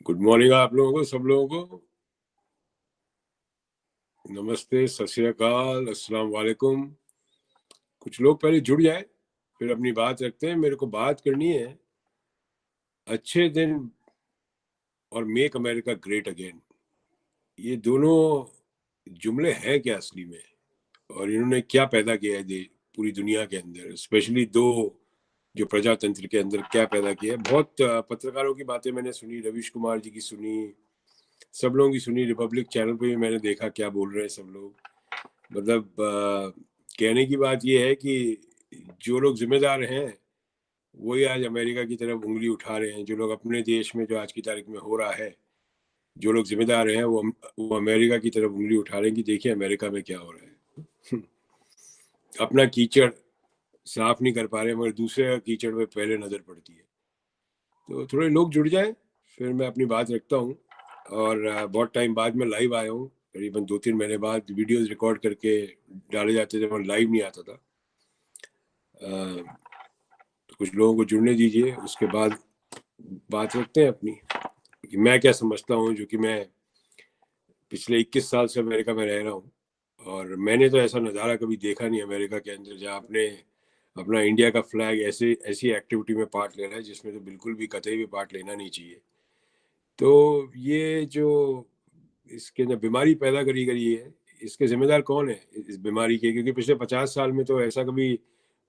Good morning आप लोगों को, सब लोगों को नमस्ते, सत श्री अकाल, अस्सलाम वालेकुम। कुछ लोग पहले जुड़ जाए फिर अपनी बात रखते हैं। मेरे को बात करनी है अच्छे दिन और मेक अमेरिका ग्रेट अगेन। ये दोनों जुमले हैं क्या असली में, और इन्होंने क्या पैदा किया है पूरी दुनिया के अंदर, स्पेशली दो जो प्रजातंत्र के अंदर क्या पैदा किया है। बहुत पत्रकारों की बातें मैंने सुनी, रवीश कुमार जी की सुनी, सब लोगों की सुनी, रिपब्लिक चैनल पे भी मैंने देखा क्या बोल रहे हैं सब लोग। मतलब कहने की बात यह है कि जो लोग जिम्मेदार हैं वही आज अमेरिका की तरफ उंगली उठा रहे हैं। जो लोग अपने देश में जो आज की तारीख में हो रहा है, जो लोग जिम्मेदार हैं वो अमेरिका की तरफ उंगली उठा रहे हैं कि देखिए अमेरिका में क्या हो रहा है। अपना कीचड़ साफ नहीं कर पा रहे मगर दूसरे का कीचड़ में पहले नजर पड़ती है। तो थोड़े लोग जुड़ जाए फिर मैं अपनी बात रखता हूँ। और बहुत टाइम बाद में लाइव आया हूँ, करीबन 2-3 महीने बाद। वीडियोस रिकॉर्ड करके डाले जाते थे मगर लाइव नहीं आता था। तो कुछ लोगों को जुड़ने दीजिए, उसके बाद बात रखते हैं अपनी कि मैं क्या समझता हूँ। जो कि मैं पिछले 21 साल से अमेरिका में रह रहा हूँ और मैंने तो ऐसा नज़ारा कभी देखा नहीं अमेरिका के अंदर जहाँ आपने अपना इंडिया का फ्लैग ऐसे ऐसी एक्टिविटी में पार्ट ले रहा है जिसमें तो बिल्कुल भी कतई भी पार्ट लेना नहीं चाहिए। तो ये जो इसके अंदर बीमारी पैदा करी गई है, इसके जिम्मेदार कौन है इस बीमारी के? क्योंकि पिछले 50 साल में तो ऐसा कभी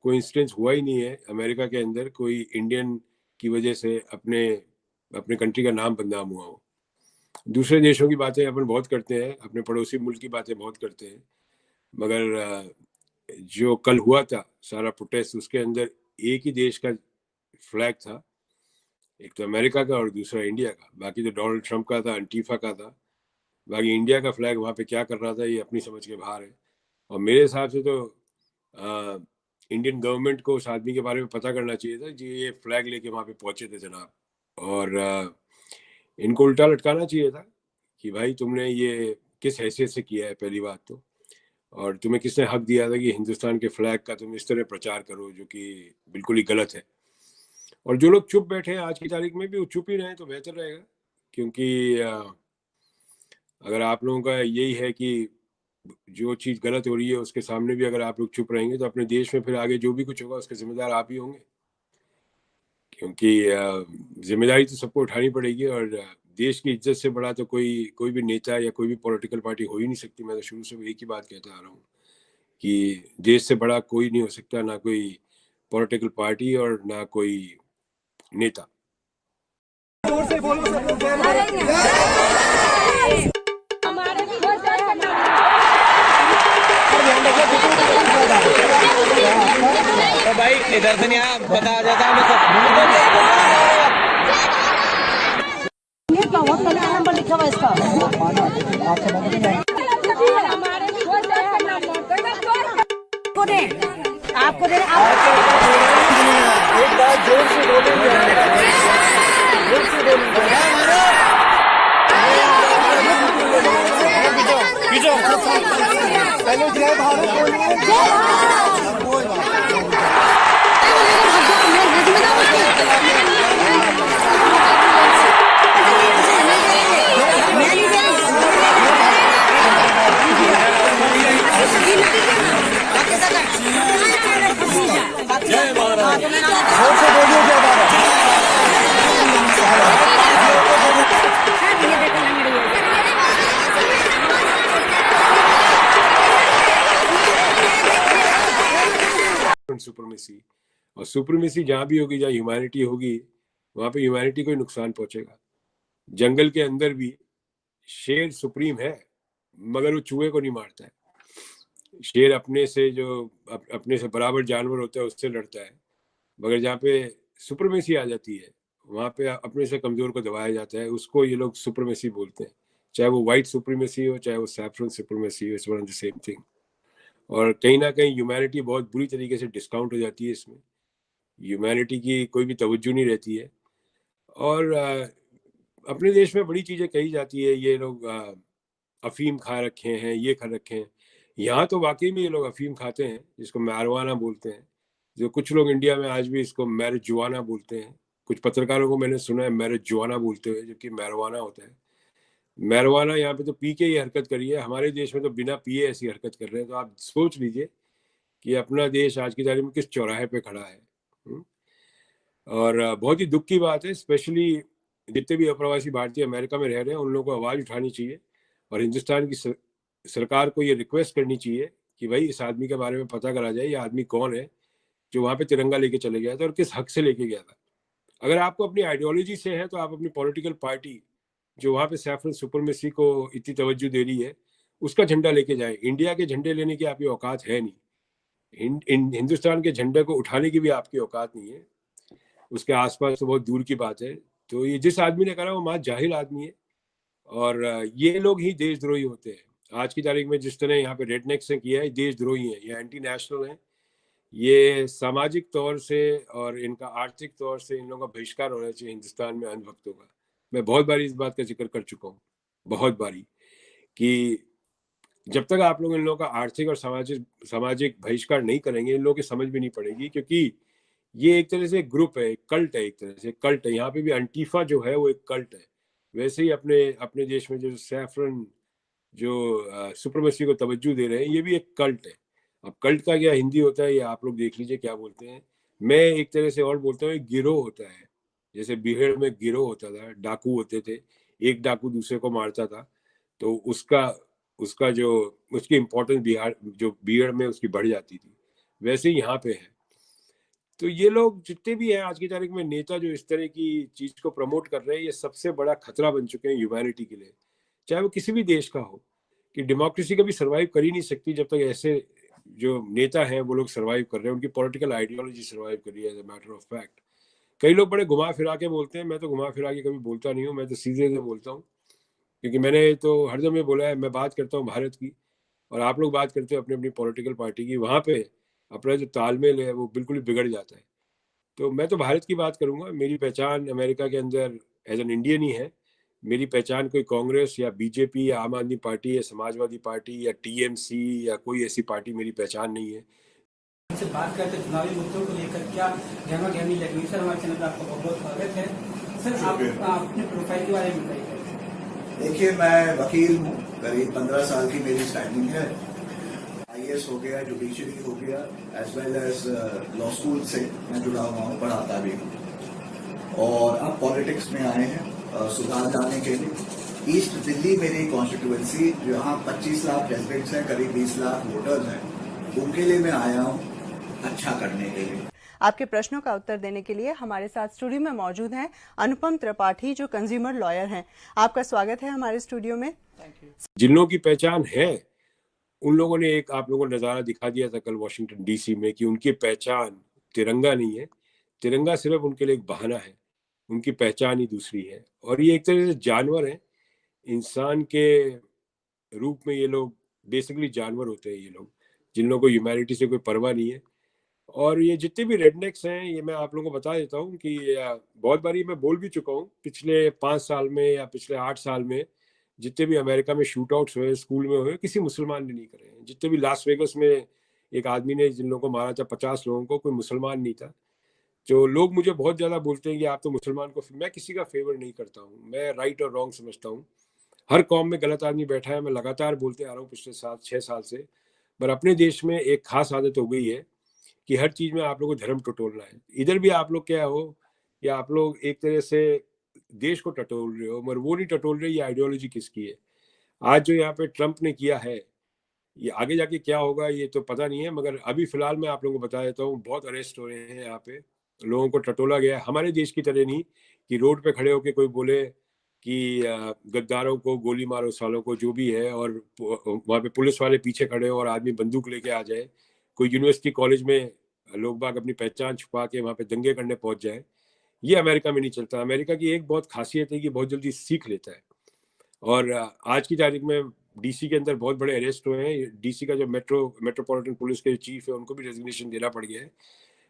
कोई इंसिडेंस हुआ ही नहीं है अमेरिका के अंदर कोई इंडियन की वजह से अपने अपने कंट्री का नाम बदनाम हुआ हो। दूसरे देशों की बातें अपन बहुत करते हैं, अपने पड़ोसी मुल्क की बातें बहुत करते हैं, मगर जो कल हुआ था सारा प्रोटेस्ट, उसके अंदर एक ही देश का फ्लैग था, एक तो अमेरिका का और दूसरा इंडिया का। बाकी तो डोनाल्ड ट्रंप का था, अंटीफा का था। बाकी इंडिया का फ्लैग वहाँ पे क्या कर रहा था ये अपनी समझ के बाहर है। और मेरे हिसाब से तो इंडियन गवर्नमेंट को उस आदमी के बारे में पता करना चाहिए था जी ये फ्लैग लेके वहाँ पे पहुंचे थे जनाब। और इनको उल्टा लटकाना चाहिए था कि भाई तुमने ये किस हैसियत से किया है पहली बात तो, और तुम्हें किसने हक दिया था कि हिंदुस्तान के फ्लैग का तुम इस तरह प्रचार करो जो कि बिल्कुल ही गलत है। और जो लोग चुप बैठे हैं आज की तारीख में भी वो चुप ही रहें तो बेहतर रहेगा। क्योंकि अगर आप लोगों का यही है कि जो चीज़ गलत हो रही है उसके सामने भी अगर आप लोग चुप रहेंगे तो अपने देश में फिर आगे जो भी कुछ होगा उसके जिम्मेदार आप ही होंगे। क्योंकि जिम्मेदारी तो सबको उठानी पड़ेगी। और देश की इज्जत से बड़ा तो कोई कोई भी नेता या कोई भी पॉलिटिकल पार्टी हो ही नहीं सकती। मैं तो शुरू से एक ही बात कहता आ रहा हूँ कि देश से बड़ा कोई नहीं हो सकता, ना कोई पॉलिटिकल पार्टी और ना कोई नेता। तो भाई इधर से नहीं आया पता आ जाता है सब। नंबर लिखा हुआ इसका आपको दे एक बात जोर से पहले जय भारत सुपरमेसी, और सुपरमेसी जहाँ भी होगी, जहाँ ह्यूमैनिटी होगी, वहाँ पे ह्यूमैनिटी को ही नुकसान पहुंचेगा। जंगल के अंदर भी शेर सुप्रीम है मगर वो चूहे को नहीं मारता है। शेर अपने से जो अपने से बराबर जानवर होता है उससे लड़ता है, मगर जहाँ पे सुपरमेसी आ जाती है वहाँ पे अपने से कमजोर को दबाया जाता है। उसको ये लोग सुपरमेसी बोलते हैं, चाहे वो व्हाइट सुपरमेसी हो चाहे वो सैफरन सुपरमेसी हो, it's one the same thing. और कहीं ना कहीं ह्यूमैनिटी बहुत बुरी तरीके से डिस्काउंट हो जाती है इसमें। ह्यूमैनिटी की कोई भी तवज्जो नहीं रहती है। और अपने देश में बड़ी चीज़ें कही जाती है, ये लोग अफीम खा रखे हैं, ये खा रखे हैं। यहाँ तो वाकई में ये लोग अफीम खाते हैं जिसको मैरवाना बोलते हैं, जो कुछ लोग इंडिया में आज भी इसको मैरिजुआना बोलते हैं। कुछ पत्रकारों को मैंने सुना है मैरिजुआना बोलते हुए, जबकि मैरिजुआना होता है। मैरिजुआना यहाँ पे तो पी के ये हरकत करी है, हमारे देश में तो बिना पिए ऐसी हरकत कर रहे हैं। तो आप सोच लीजिए कि अपना देश आज की तारीख में किस चौराहे पे खड़ा है। और बहुत ही दुख की बात है, स्पेशली जितने भी अप्रवासी भारतीय अमेरिका में रह रहे हैं उन लोगों को आवाज़ उठानी चाहिए और हिंदुस्तान की सरकार को ये रिक्वेस्ट करनी चाहिए कि भाई इस आदमी के बारे में पता करा जाए, ये आदमी कौन है जो वहाँ पे तिरंगा लेके चले गया था और किस हक से लेके गया था। अगर आपको अपनी आइडियोलॉजी से है तो आप अपनी पॉलिटिकल पार्टी जो वहाँ पे सैफरन सुपरमेसी को इतनी तवज्जो दे रही है उसका झंडा लेके जाए। इंडिया के झंडे लेने की आपकी औकात है नहीं, हिंदुस्तान के झंडे को उठाने की भी आपकी औकात नहीं है, उसके आसपास तो बहुत दूर की बात है। तो ये जिस आदमी ने करा वो मां जाहिल आदमी है और ये लोग ही देशद्रोही होते हैं। आज की तारीख में जिस तरह यहाँ पे रेडनेक्स ने किया है, देशद्रोही है, ये एंटी नेशनल है, ये सामाजिक तौर से और इनका आर्थिक तौर से इन लोगों का बहिष्कार होना चाहिए हिंदुस्तान में अंधभक्तों का। मैं बहुत बारी इस बात का जिक्र कर चुका हूँ, बहुत बारी, कि जब तक आप लोग इन लोगों का आर्थिक और सामाजिक बहिष्कार नहीं करेंगे इन लोगों की समझ भी नहीं पड़ेगी, क्योंकि ये एक तरह से ग्रुप है, एक कल्ट है, एक तरह से कल्ट है। यहाँ पे भी अंटीफा जो है वो एक कल्ट है। वैसे ही अपने अपने देश में जो सैफरन जो सुपरमेसी को तवज्जो दे रहे हैं, ये भी एक कल्ट है। अब कल्ट का क्या हिंदी होता है ये आप लोग देख लीजिए क्या बोलते हैं। मैं एक तरह से और बोलता हूँ, एक गिरोह होता है, जैसे बिहार में गिरोह होता था, डाकू होते थे, एक डाकू दूसरे को मारता था, तो उसका उसका जो उसकी इम्पोर्टेंस बिहार में उसकी बढ़ जाती थी। वैसे ही यहाँ पे है। तो ये लोग जितने भी हैं आज की तारीख में नेता जो इस तरह की चीज को प्रमोट कर रहे हैं, ये सबसे बड़ा खतरा बन चुके हैं ह्यूमैनिटी के लिए, चाहे वो किसी भी देश का हो। कि डेमोक्रेसी कभी सरवाइव कर ही नहीं सकती जब तक ऐसे जो नेता हैं वो लोग सरवाइव कर रहे हैं, उनकी पॉलिटिकल आइडियोलॉजी सरवाइव कर रही है। As a matter of fact कई लोग बड़े घुमा फिरा के बोलते हैं, मैं तो घुमा फिरा के कभी बोलता नहीं हूँ, मैं तो सीधे से बोलता हूँ, क्योंकि मैंने तो हरदम ये बोला है, मैं बात करता हूँ भारत की और आप लोग बात करते हो अपनी अपनी पॉलिटिकल पार्टी की, वहाँ पे अपना जो तालमेल है वो बिल्कुल ही बिगड़ जाता है। तो मैं तो भारत की बात करूंगा। मेरी पहचान अमेरिका के अंदर एज एन इंडियन ही है। मेरी पहचान कोई कांग्रेस या बीजेपी या आम आदमी पार्टी या समाजवादी पार्टी या टीएमसी या कोई ऐसी पार्टी मेरी पहचान नहीं है। से बात करते चुनावी मुद्दों को लेकर क्या गहमा गहमी लगी। सर हमारे चैनल पर आपका बहुत बहुत स्वागत है। सर आप अपने प्रोफाइल के बारे में बताइए। देखिए, मैं वकील हूँ, करीब 15 साल की मेरी स्टैंडिंग है। आईएएस हो गया, जुडिशरी हो गया, as well as law school से मैं जुड़ा हुआ हूँ, पढ़ाता भी हूँ। और अब पॉलिटिक्स में आए हैं सुधार लाने के लिए। ईस्ट दिल्ली मेरी कॉन्स्टिट्यूएंसी, जहाँ 25 लाख रेजिडेंट्स हैं, करीब 20 लाख वोटर्स हैं, उनके लिए मैं आया हूँ अच्छा करने के लिए। आपके प्रश्नों का उत्तर देने के लिए हमारे साथ स्टूडियो में मौजूद हैं अनुपम त्रिपाठी, जो कंज्यूमर लॉयर हैं। आपका स्वागत है हमारे स्टूडियो में। जिन लोगों की पहचान है उन लोगों ने एक आप लोगों को नज़ारा दिखा दिया था कल वॉशिंगटन डीसी में कि उनकी पहचान तिरंगा नहीं है, तिरंगा सिर्फ उनके लिए एक बहाना है, उनकी पहचान ही दूसरी है। और ये एक तरह से जानवर है, इंसान के रूप में ये लोग बेसिकली जानवर होते हैं, ये लोग जिन लोगों को ह्यूमैनिटी से कोई परवाह नहीं है। और ये जितने भी रेडनेक्स हैं, ये मैं आप लोगों को बता देता हूँ कि बहुत बारी मैं बोल भी चुका हूँ, पिछले 5 साल में या पिछले 8 साल में जितने भी अमेरिका में शूट आउट्स हुए, स्कूल में हुए, किसी मुसलमान ने नहीं करे हैं। जितने भी लास वेगस में एक आदमी ने जिन लोगों को मारा था 50 लोगों को, कोई मुसलमान नहीं था। जो लोग मुझे बहुत ज़्यादा बोलते हैं कि आप तो मुसलमान को, मैं किसी का फेवर नहीं करता हूँ, मैं राइट और रॉन्ग समझता हूँ। हर कौम में गलत आदमी बैठा है, मैं लगातार बोलते आ रहा हूँ पिछले 7-6 साल से। पर अपने देश में एक खास आदत हो गई है कि हर चीज़ में आप लोगों को धर्म टटोलना है। इधर भी आप लोग क्या हो, या आप लोग एक तरह से देश को टटोल रहे हो, मगर वो नहीं टटोल रहे, ये आइडियोलॉजी किसकी है। आज जो यहाँ पे ट्रंप ने किया है, ये आगे जाके क्या होगा ये तो पता नहीं है, मगर अभी फिलहाल मैं आप लोगों को बता देता हूँ, बहुत अरेस्ट हो रहे हैं यहाँ पे, लोगों को टटोला गया। हमारे देश की तरह नहीं कि रोड पे खड़े होके कोई बोले कि गद्दारों को गोली मारो, सालों को, जो भी है, और वहाँ पे पुलिस वाले पीछे खड़े हो और आदमी बंदूक लेके आ जाए। कोई यूनिवर्सिटी कॉलेज में लोग बाग अपनी पहचान छुपा के वहाँ पे दंगे करने पहुंच जाए, ये अमेरिका में नहीं चलता। अमेरिका की एक बहुत खासियत है कि बहुत जल्दी सीख लेता है। और आज की तारीख में डीसी के अंदर बहुत बड़े अरेस्ट हुए हैं। डीसी का जो मेट्रोपॉलिटन पुलिस के चीफ है, उनको भी रेजिग्नेशन देना पड़ गया है।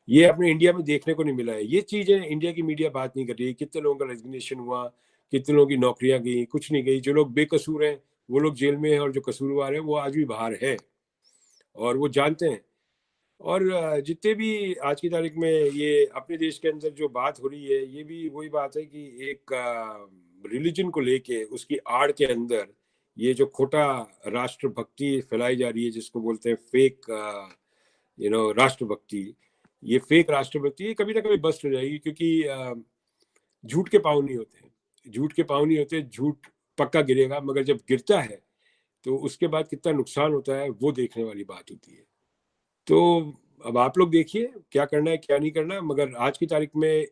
ये अपने इंडिया में देखने को नहीं मिला है। ये चीज़ें इंडिया की मीडिया बात नहीं कर रही है। कितने लोगों का रेजिग्नेशन हुआ, कितने लोगों की नौकरियां गई, कुछ नहीं गई। जो लोग बेकसूर हैं वो लोग जेल में हैं, और जो कसूरवार है वो आज भी बाहर है, और वो जानते हैं। और जितने भी आज की तारीख में ये अपने देश के अंदर जो बात हो रही है, ये भी वही बात है कि एक रिलीजन को लेके उसकी आड़ के अंदर ये जो खोटा राष्ट्रभक्ति फैलाई जा रही है, जिसको बोलते हैं फेक राष्ट्रभक्ति, ये फेक राष्ट्रभक्ति ये कभी ना कभी बस्ट हो जाएगी, क्योंकि झूठ के पाँव नहीं होते, झूठ के पाँव नहीं होते, झूठ पक्का गिरेगा, मगर जब गिरता है तो उसके बाद कितना नुकसान होता है वो देखने वाली बात होती है। तो अब आप लोग देखिए क्या करना है क्या नहीं करना, मगर आज की तारीख में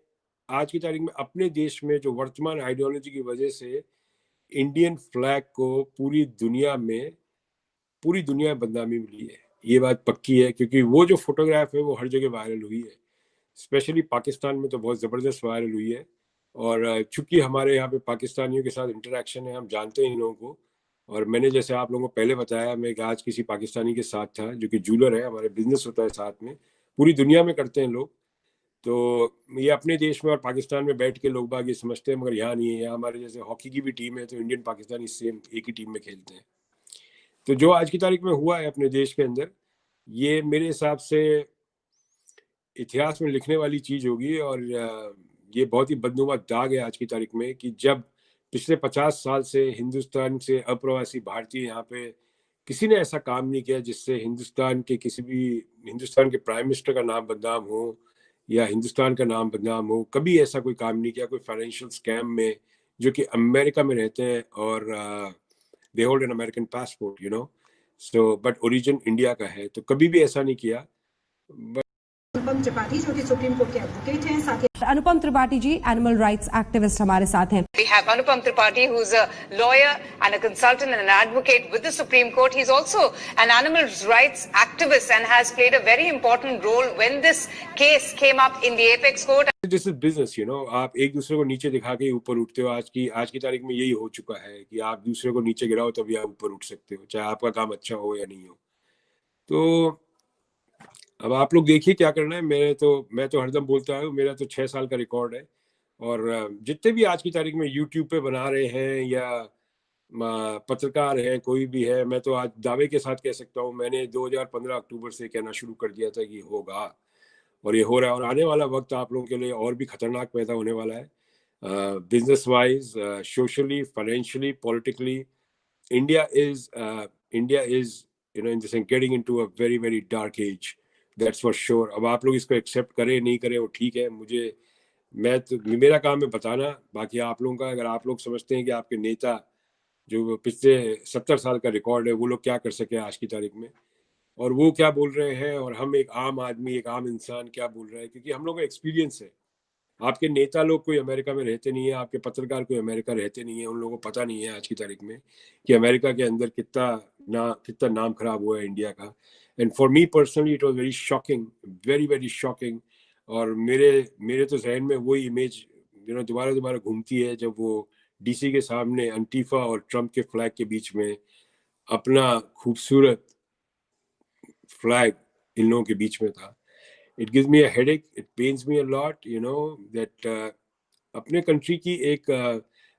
अपने देश में जो वर्तमान आइडियोलॉजी की वजह से इंडियन फ्लैग को पूरी दुनिया में बदनामी मिली है, ये बात पक्की है। क्योंकि वो जो फोटोग्राफ है वो हर जगह वायरल हुई है, स्पेशली पाकिस्तान में तो बहुत ज़बरदस्त वायरल हुई है। और चूंकि हमारे यहाँ पे पाकिस्तानियों के साथ इंटरेक्शन है, हम जानते हैं इन लोगों को। और मैंने जैसे आप लोगों को पहले बताया, मैं आज किसी पाकिस्तानी के साथ था जो कि जूलर है, हमारे बिजनेस होता है साथ में, पूरी दुनिया में करते हैं लोग। तो ये अपने देश में और पाकिस्तान में बैठ के लोग बाग ये समझते हैं, मगर यहाँ नहीं है। यहाँ हमारे जैसे हॉकी की भी टीम है तो इंडियन पाकिस्तानी सेम एक ही टीम में खेलते हैं। तो जो आज की तारीख में हुआ है अपने देश के अंदर, ये मेरे हिसाब से इतिहास में लिखने वाली चीज़ होगी। और ये बहुत ही बदनुमा दाग है आज की तारीख में कि जब पिछले 50 साल से हिंदुस्तान से अप्रवासी भारतीय यहाँ पे किसी ने ऐसा काम नहीं किया जिससे हिंदुस्तान के प्राइम मिनिस्टर का नाम बदनाम हो या हिंदुस्तान का नाम बदनाम हो। कभी ऐसा कोई काम नहीं किया, कोई फाइनेंशियल स्कैम में, जो कि अमेरिका में रहते हैं और they hold an American passport so but origin India का है, तो कभी भी ऐसा नहीं किया। अनुपम त्रिपाठी जो कि सुप्रीम कोर्ट के एडवोकेट हैं, साथ ही अनुपम Tripathi ji animal rights activist हमारे साथ हैं। We have Anupam Tripathi, who's a lawyer and a consultant and an advocate with the Supreme Court. He's also an animal rights activist and has played a very important role when this case came up in the Apex Court. This is business, आप एक दूसरे को नीचे दिखा के ऊपर उठते हो। आज की तारीख में यही हो चुका है कि आप दूसरे को नीचे गिराओ तभी आप ऊपर उठ सकते हो, चाहे आपका काम अच्छा हो या नहीं हो। तो अब आप लोग देखिए क्या करना है। मैं तो हरदम बोलता हूँ, मेरा तो 6 साल का रिकॉर्ड है। और जितने भी आज की तारीख में यूट्यूब पे बना रहे हैं या पत्रकार हैं, कोई भी है, मैं तो आज दावे के साथ कह सकता हूँ, मैंने 2015 अक्टूबर से कहना शुरू कर दिया था कि होगा, और ये हो रहा है। और आने वाला वक्त आप लोगों के लिए और भी खतरनाक पैदा होने वाला है, business wise, socially, financially, politically. India is in this getting into a very very dark age, that's for sure. अब आप लोग इसको एक्सेप्ट करें नहीं करें वो ठीक है, मेरा काम है बताना। बाकी आप लोगों का, अगर आप लोग समझते हैं कि आपके नेता जो पिछले 70 साल का रिकॉर्ड है, वो लोग क्या कर सके आज की तारीख में, और वो क्या बोल रहे हैं, और हम एक आम आदमी, एक आम इंसान क्या बोल रहा है, क्योंकि हम लोग का एक्सपीरियंस है। आपके नेता लोग कोई अमेरिका में रहते नहीं है, आपके पत्रकार कोई अमेरिका रहते नहीं है, उन लोगों को पता नहीं है आज की तारीख में कि अमेरिका के अंदर कितना नाम खराब हुआ है इंडिया का। And for me personally it was very shocking, very very shocking. और मेरे तो जहन में वही इमेज दोबारा घूमती है, जब वो डीसी के सामने अंटीफा और ट्रम्प के फ्लैग के बीच में अपना खूबसूरत फ्लैग इन लोगों के बीच में था। It gives me a headache, it pains me a lot, that अपने कंट्री की एक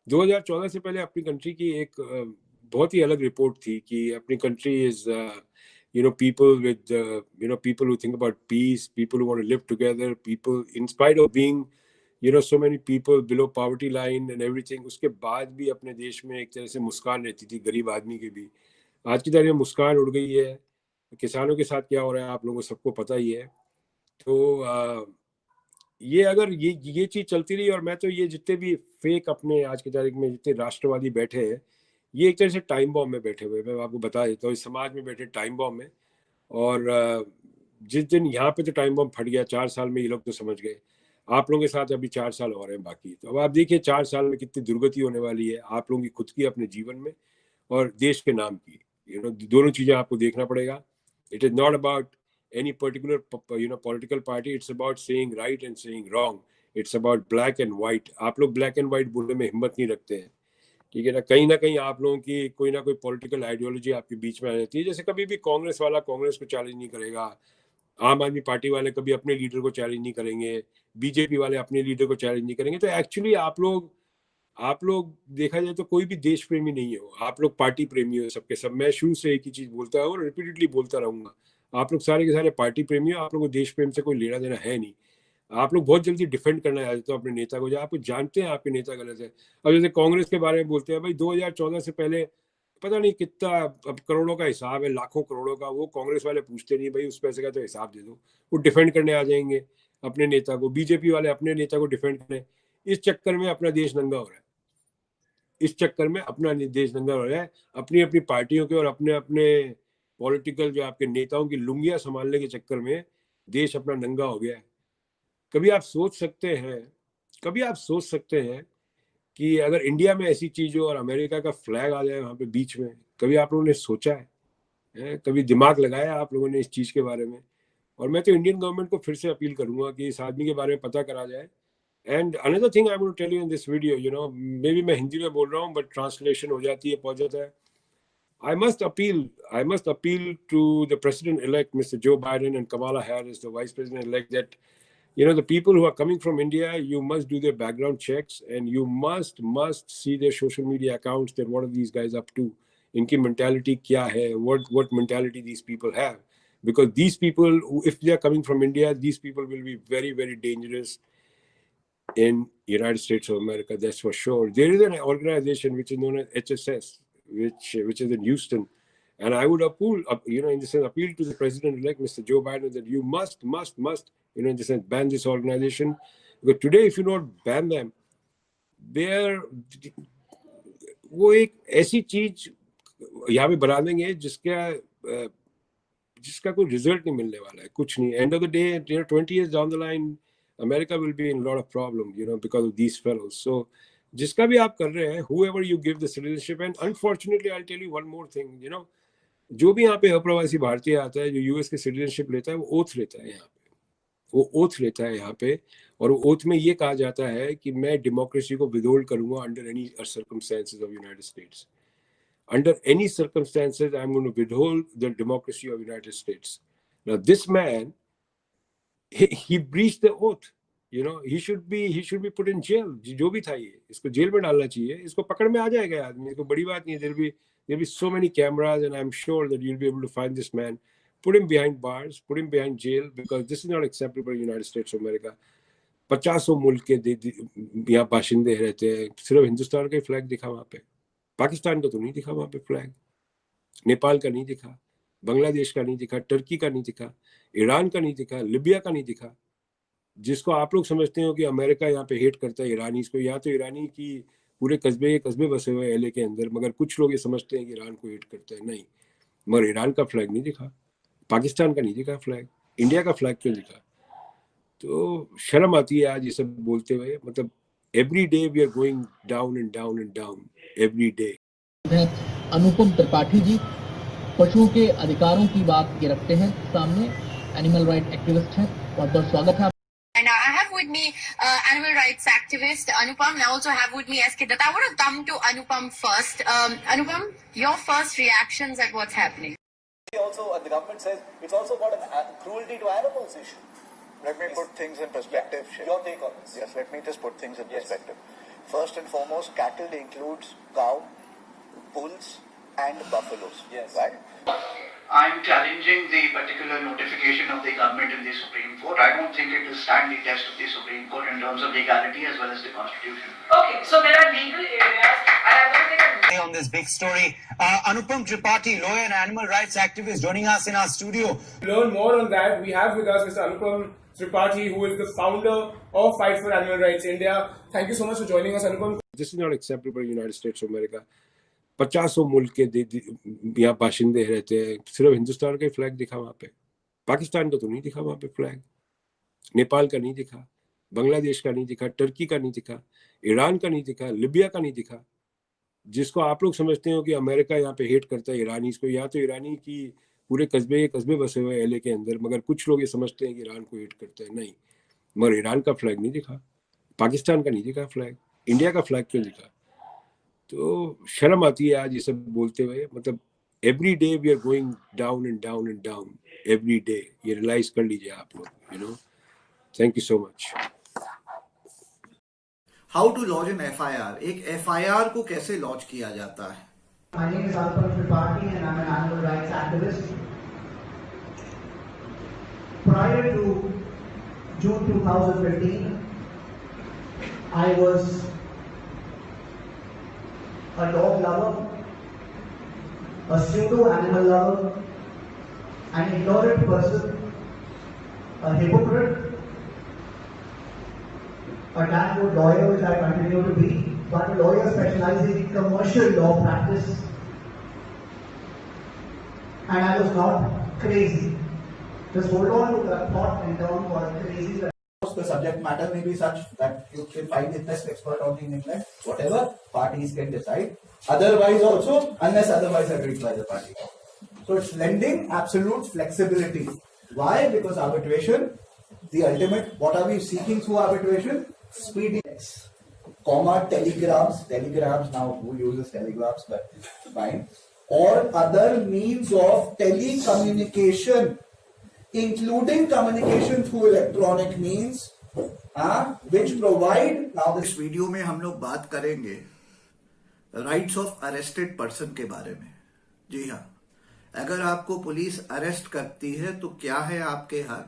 2014 से पहले अपनी कंट्री की एक बहुत ही अलग रिपोर्ट थी कि अपनी country is people with people who think about peace, people who want to live together, people in spite of being so many people below poverty line and everything, उसके बाद भी अपने देश में एक तरह से मुस्कान रहती थी गरीब आदमी की भी। आज की तारीख में मुस्कान उड़ गई है। किसानों के साथ क्या हो रहा है आप लोगों को सबको पता ही है। तो ये अगर ये चीज़ चलती रही, और मैं तो ये जितने भी फेक अपने आज की तारीख में जितने राष्ट्रवादी बैठे हैं, ये एक तरह से टाइम बॉम्ब में बैठे हुए, मैं आपको बता देता हूँ, इस समाज में बैठे टाइम बॉम्ब में। और जिस दिन यहाँ पे तो टाइम बॉम्ब फट गया, 4 साल में ये लोग तो समझ गए। आप लोगों के साथ अभी 4 साल और हैं बाकी। तो अब आप देखिए 4 साल में कितनी दुर्गति होने वाली है आप लोगों की खुद की, अपने जीवन में, और देश के नाम की। दोनों चीज़ें आपको देखना पड़ेगा। It is not about any particular political party, it's about saying right and saying wrong, it's about black and white। आप लोग black and white बोलने में हिम्मत नहीं रखते हैं, ठीक है ना कहीं आप लोगों की कोई ना कोई पॉलिटिकल आइडियोलॉजी आपके बीच में आ जाती है। जैसे कभी भी कांग्रेस वाला कांग्रेस को चैलेंज नहीं करेगा, आम आदमी पार्टी वाले कभी अपने लीडर को चैलेंज नहीं करेंगे, बीजेपी वाले अपने लीडर को चैलेंज नहीं करेंगे। तो एक्चुअली आप लोग देखा जाए तो कोई भी देश प्रेमी नहीं हो, आप लोग पार्टी प्रेमी हो सबके सब। मैं शुरू से एक ही चीज़ बोलता हूँ और रिपीटेडली बोलता रहूँगा, आप लोग सारे के सारे पार्टी प्रेमी हो, आप लोगों को देश प्रेम से कोई लेना देना है नहीं। आप लोग बहुत जल्दी डिफेंड करना आ जाते हो अपने नेता को, जब आप जानते हैं आपके नेता गलत है। अब जैसे कांग्रेस के बारे में बोलते हैं, भाई 2014 से पहले पता नहीं कितना अब करोड़ों का हिसाब है, लाखों करोड़ों का, वो कांग्रेस वाले पूछते नहीं, भाई उस पैसे का तो हिसाब दे दो। वो डिफेंड करने आ जाएंगे अपने नेता को, बीजेपी वाले अपने नेता को डिफेंड करने। इस चक्कर में अपना देश नंगा हो रहा है, इस चक्कर में अपना देश नंगा हो रहा है, अपनी अपनी पार्टियों के और अपने अपने पॉलिटिकल जो आपके नेताओं की लुंगियां संभालने के चक्कर में देश अपना नंगा हो गया है। कभी आप सोच सकते हैं कि अगर इंडिया में ऐसी चीज हो और अमेरिका का फ्लैग आ जाए वहां पे बीच में, कभी आप लोगों ने सोचा है? कभी दिमाग लगाया आप लोगों ने इस चीज के बारे में? और मैं तो इंडियन गवर्नमेंट को फिर से अपील करूंगा कि इस आदमी के बारे में पता करा जाए। And another thing I want to tell you in this video, you know, maybe मैं हिंदी में बोल रहा हूँ बट ट्रांसलेशन हो जाती है, पहुंच जाता है। I must appeal to the president-elect, Mr. Joe Biden, and Kamala Harris, the vice president-elect, that, you know, the people who are coming from India, you must do their background checks and you must see their social media accounts, that what are these guys up to? Inki mentality kya hai? What mentality these people have? Because these people, if they are coming from India, these people will be very, very dangerous in United States of America, that's for sure. There is an organization which is known as HSS, which is in Houston, and I would appeal, you know, in the sense, appeal to the president-elect, Mr. Joe Biden, that you must, you know, in the sense, ban this organization. Because today, if you don't ban them, वो एक ऐसी चीज यहाँ पे बना देंगे जिसका कोई रिजल्ट नहीं मिलने वाला है, कुछ नहीं. End of the day, you know, 20 years down the line, America will be in a lot of problem, you know, because of these fellows. So जिसका भी आप कर रहे हैं, whoever you give the citizenship, and unfortunately I'll tell you one more thing, you know, जो भी यहाँ पे अप्रवासी भारतीय आता है, जो यूएस के सिटीजनशिप लेता है, वो ओथ लेता है यहाँ पे, वो ओथ लेता है यहाँ पे, और वो ओथ में ये कहा जाता है कि मैं डेमोक्रेसी को विदहोल्ड करूंगा under any circumstances of United states. Under any circumstances, I'm going to withhold the democracy of United States. Now, this man, he breached the oath. You know, he should be put in jail. जो भी था ये, इसको jail में डालना चाहिए. इसको पकड़ में आ जाएगा आदमी. इसको बड़ी बात नहीं है. There'll be so many cameras, and I'm sure that you'll be able to find this man, put him behind bars, put him behind jail, because this is not acceptable in the United States of America. 50 मुल्क के यहाँ बाशिंदे रहते हैं. सिर्फ हिंदुस्तान का ही flag दिखा वहाँ पे. पाकिस्तान का तो नहीं दिखा वहां पे फ्लैग, नेपाल का नहीं दिखा, बांग्लादेश का नहीं दिखा, टर्की का नहीं दिखा, ईरान का नहीं दिखा, लिबिया का नहीं दिखा. जिसको आप लोग समझते हो कि अमेरिका यहाँ पे हेट करता है ईरानीज को, यहाँ तो ईरानी की पूरे कस्बे बसे हुए एलए के अंदर, मगर कुछ लोग ये समझते हैं कि ईरान को हेट करता है. नहीं, मगर ईरान का फ्लैग नहीं दिखा, पाकिस्तान का नहीं दिखा फ्लैग, इंडिया का फ्लैग क्यों दिखा? तो शर्म आती है आज ये सब बोलते हुए. मतलब every day we are going down and down and down every day. अनुपम त्रिपाठी जी पशुओं के अधिकारों की बात ये रखते हैं सामने, एनिमल राइट एक्टिविस्ट हैं. बहुत बहुत स्वागत है. And I have with me animal rights activist Anupam, and I also have with me SK Datta. I want to come to Anupam first. Anupam, your first reactions at what's happening? Also, the government says it's also got a cruelty to animals issue. Let me put things in perspective. Yeah. Your take on this? Yes, let me just put things in perspective. First and foremost, cattle includes cow, bulls, and buffaloes. Yes. Right? I'm challenging the particular notification of the government in the Supreme Court. I don't think it will stand the test of the Supreme Court in terms of legality as well as the Constitution. Okay, so there are legal areas, and I want to take on this big story. Anupam Tripathi, lawyer and animal rights activist, joining us in our studio. To learn more on that, we have with us Mr. Anupam Tripathi, who is the founder of Fight for Animal Rights India. Thank you so much for joining us, Anupam. This is not acceptable in the United States of America. 50 मुल्क के यहाँ बाशिंदे रहते हैं. सिर्फ हिंदुस्तान का ही flag दिखा वहाँ पे, पाकिस्तान का तो नहीं दिखा वहाँ पे फ्लैग, नेपाल का नहीं दिखा, बांग्लादेश का नहीं दिखा, टर्की का नहीं दिखा, ईरान का नहीं दिखा, लिबिया का नहीं दिखा. जिसको आप लोग समझते हो कि अमेरिका यहाँ पे हेट करता है ईरानीज को, यहाँ तो ईरानी की पूरे कस्बे बसे हुए एलए के अंदर, मगर कुछ लोग ये समझते हैं कि ईरान को हेट करता है. नहीं, मगर ईरान का फ्लैग नहीं दिखा, पाकिस्तान का नहीं दिखा फ्लैग, इंडिया का फ्लैग क्यों दिखा? तो शर्म आती है आज ये सब बोलते हुए. मतलब every day we are going down and down and down every day. ये रियलाइज कर लीजिए आप लोग. You know, thank you so much. How to launch an FIR? एक FIR को कैसे लॉन्च किया जाता है? My name is Anupam Tripathi and I'm an animal rights activist. prior to June 2015, I was a dog lover, a pseudo animal lover, an ignorant person, a hypocrite, a damn good lawyer, which I continue to be, but a lawyer specializing in commercial law practice. And I was not crazy. Just hold on to that thought and term for crazy. The subject matter may be such that you can find the best expert on in England. Whatever parties can decide. Otherwise, also, unless otherwise agreed by the party. So it's lending absolute flexibility. Why? Because arbitration, the ultimate. What are we seeking through arbitration? Speediness. Comma telegrams. Telegrams now. Who uses telegrams? But fine. Or other means of telecommunication, including communication through electronic means, which provide. Now this video में हम लोग बात करेंगे rights of arrested person के बारे में। जी हाँ, अगर आपको पुलिस अरेस्ट करती है तो क्या है आपके हक,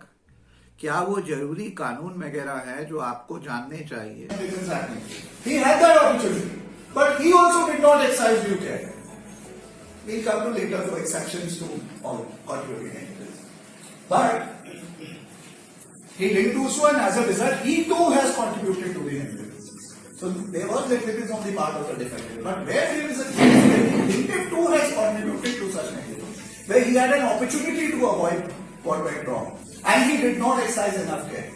क्या वो जरूरी कानून वगैरह है जो आपको जानने चाहिए। He had that opportunity, but he also did not exercise due care. We'll come to later for exceptions to all contributing entities. But he didn't do so, and as a result, he too has contributed to the negligence. So there was negligence on the part of the defendant. But where there is a case where the plaintiff too has contributed to such negligence, where he had an opportunity to avoid what went wrong, and he did not exercise enough care,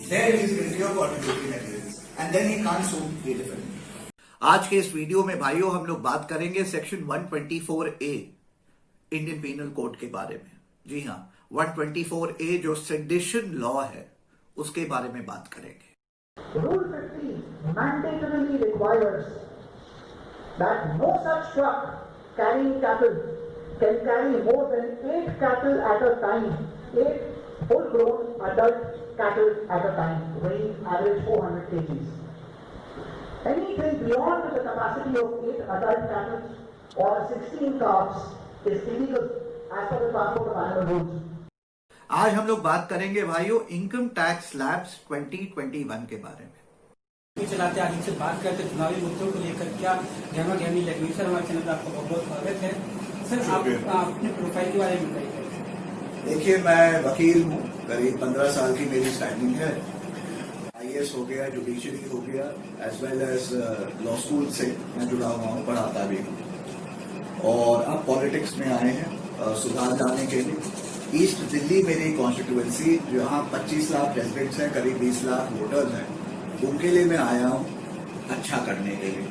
there he is guilty of contributing negligence, and then he can't sue the defendant. आज के इस video में भाइयों हम लोग बात करेंगे section 124A Indian penal code के बारे में। जी हाँ, 124A जो सेडिशन लॉ है उसके बारे में बात करेंगे। Rule 50 mandatorily requires that no such truck carrying cattle can carry more than 8 cattle at a time, 8 full-grown adult cattle at a time, weighing average 400 kgs. Anything beyond the capacity of 8 adult cattle or 16 calves is illegal as per the Transport of Animal Rules. आज हम लोग बात करेंगे भाइयों income tax slabs 2021 के बारे में। चलाते आगे से बात करते चुनावी मुद्दों को लेकर क्या गहमा गहमी लगी। सर हमारे चैनल पर आपका बहुत बहुत स्वागत है। सर आप अपने प्रोफाइल के बारे में बताइए। देखिए, मैं वकील हूँ, करीब 15 साल की मेरी स्टैंडिंग है। IAS हो गया, जुडिशरी हो गया, as well as law school से मैं जुड़ा हुआ हूँ, पढ़ाता भी हूँ। और अब पॉलिटिक्स में आए हैं सुधार लाने के लिए। ईस्ट दिल्ली मेरी कॉन्स्टिट्यूएंसी, जहाँ 25 लाख रेजिडेंट्स हैं, करीब 20 लाख वोटर्स हैं, उनके लिए मैं आया हूँ अच्छा करने के लिए।